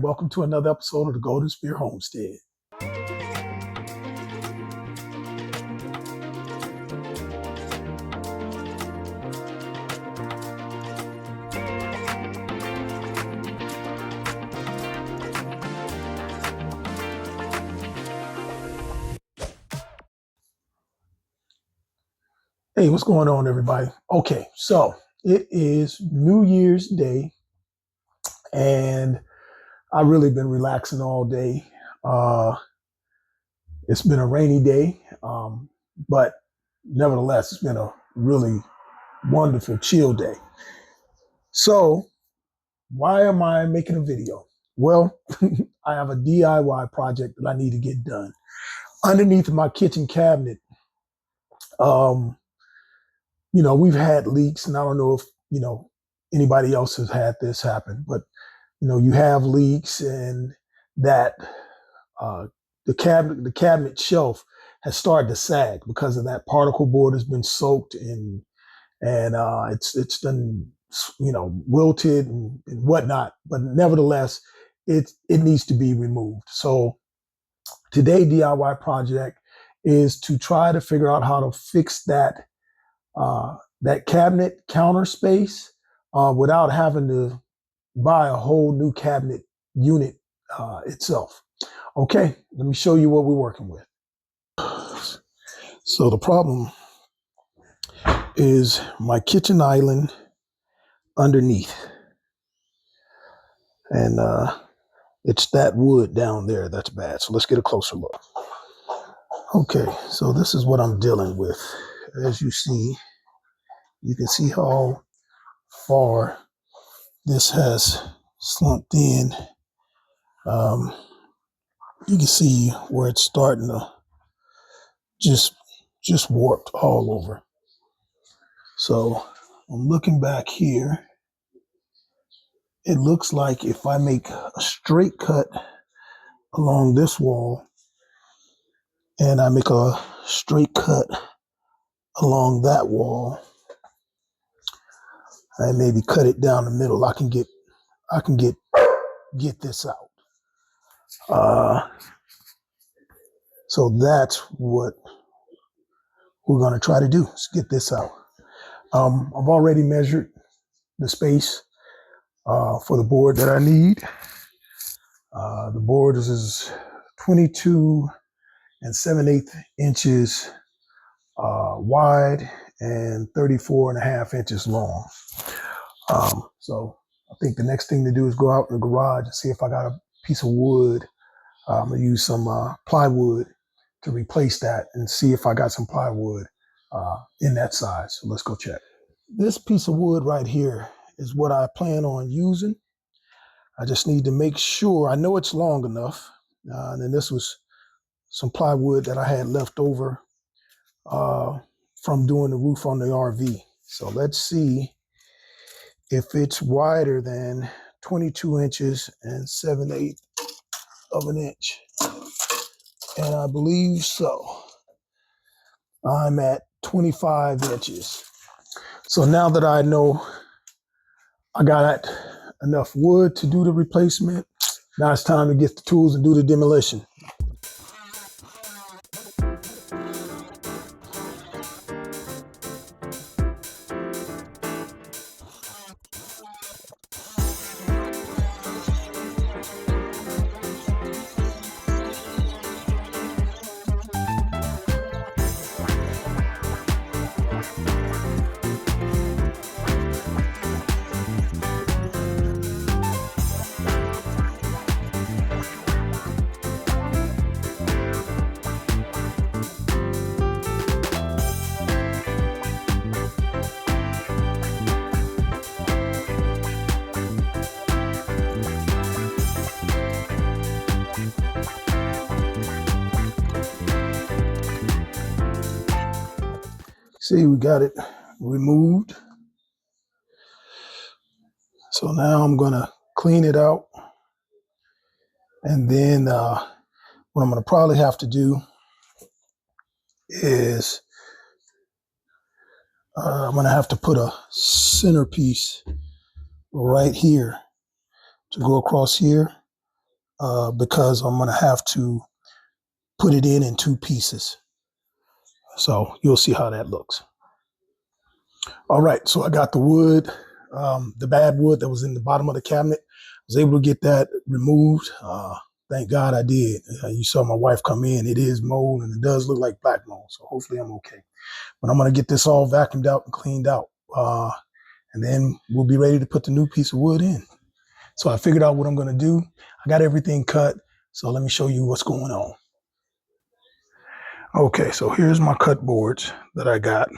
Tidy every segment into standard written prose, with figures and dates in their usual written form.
Welcome to another episode of the Golden Spear Homestead. Hey, what's going on, everybody? Okay, so it is New Year's Day, and I've really been relaxing all day. It's been a rainy day, but nevertheless, it's been a really wonderful, chill day. So, why am I making a video? Well, I have a DIY project that I need to get done. Underneath my kitchen cabinet, um, we've had leaks, and I don't know if, anybody else has had this happen, but, you have leaks and that the cabinet shelf has started to sag because of that. Particle board has been soaked and it's done, wilted and whatnot, but nevertheless, it needs to be removed. So today DIY project is to try to figure out how to fix that cabinet counter space without having to buy a whole new cabinet unit itself. Okay, let me show you what we're working with. So the problem is my kitchen island underneath, and it's that wood down there that's bad. So let's get a closer look. Okay, so this is what I'm dealing with. As you see, you can see how far this has slumped in. You can see where it's starting to just warped all over. So I'm looking back here. It looks like if I make a straight cut along this wall and I make a straight cut along that wall, I maybe cut it down the middle, I can get this out. So that's what we're going to try to do, is get this out. I've already measured the space for the board that I need. The board is 22 and 7/8 inches wide and 34 and a half inches long. So I think the next thing to do is go out in the garage and see if I got a piece of wood. I'm gonna use some plywood to replace that and see if I got some plywood in that size. So let's go check. This piece of wood right here is what I plan on using. I just need to make sure I know it's long enough. And then this was some plywood that I had left over from doing the roof on the RV. So let's see if it's wider than 22 inches and 7/8 of an inch. And I believe so. I'm at 25 inches. So now that I know I got enough wood to do the replacement, now it's time to get the tools and do the demolition. See, we got it removed. So now I'm gonna clean it out. And then what I'm gonna probably have to do is I'm gonna have to put a centerpiece right here to go across here because I'm going to have to put it in 2 pieces. So you'll see how that looks. All right, so I got the wood, the bad wood that was in the bottom of the cabinet. I was able to get that removed. Thank God I did. You saw my wife come in. It is mold, and it does look like black mold, so hopefully I'm okay. But I'm going to get this all vacuumed out and cleaned out, and then we'll be ready to put the new piece of wood in. So I figured out what I'm going to do. I got everything cut, so let me show you what's going on. Okay, so here's my cut boards that I got.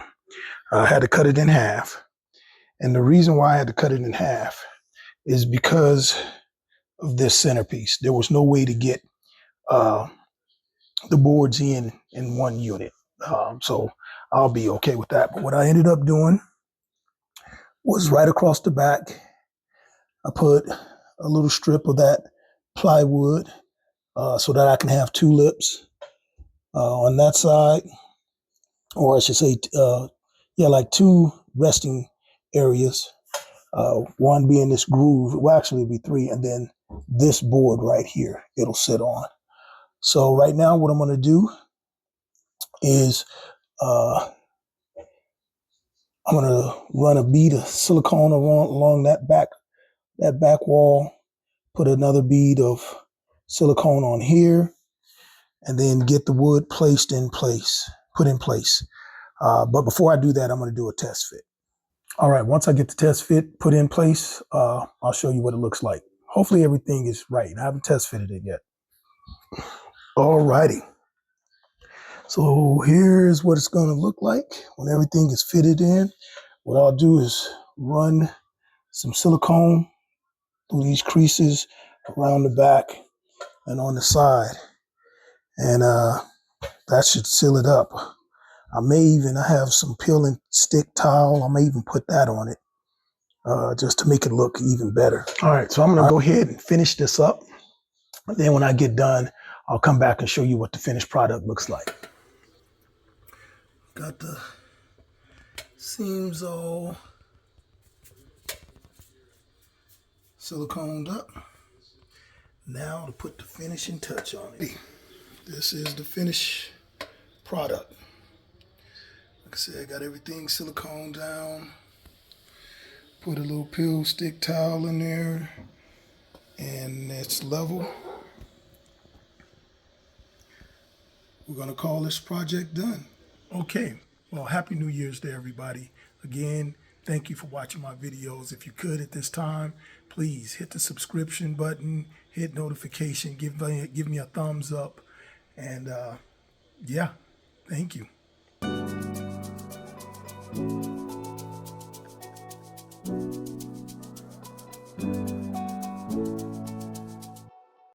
I had to cut it in half. And the reason why I had to cut it in half is because of this centerpiece. There was no way to get the boards in 1 unit. So I'll be okay with that. But what I ended up doing was right across the back, I put a little strip of that plywood so that I can have 2 lips on that side, or I should say, like 2 resting areas. One being this groove, well, actually it'll be 3, and then this board right here, it'll sit on. So right now what I'm going to do is I'm going to run a bead of silicone along that back wall, put another bead of silicone on here, and then get the wood put in place. But before I do that, I'm going to do a test fit. All right, once I get the test fit put in place, I'll show you what it looks like. Hopefully everything is right. I haven't test fitted it yet. All righty. So here's what it's going to look like when everything is fitted in. What I'll do is run some silicone through these creases around the back and on the side. And that should seal it up. I have some peel and stick towel. I may even put that on it just to make it look even better. All right, so I'm going to go ahead and finish this up. And then when I get done, I'll come back and show you what the finished product looks like. Got the seams all siliconed up. Now to put the finishing touch on it. This is the finished product. Like I said, I got everything siliconed down. Put a little peel stick towel in there, and it's level. We're gonna call this project done. Okay, well, Happy New Year's to everybody. Again, thank you for watching my videos. If you could at this time, please hit the subscription button, hit notification, give me a thumbs up, and yeah, thank you.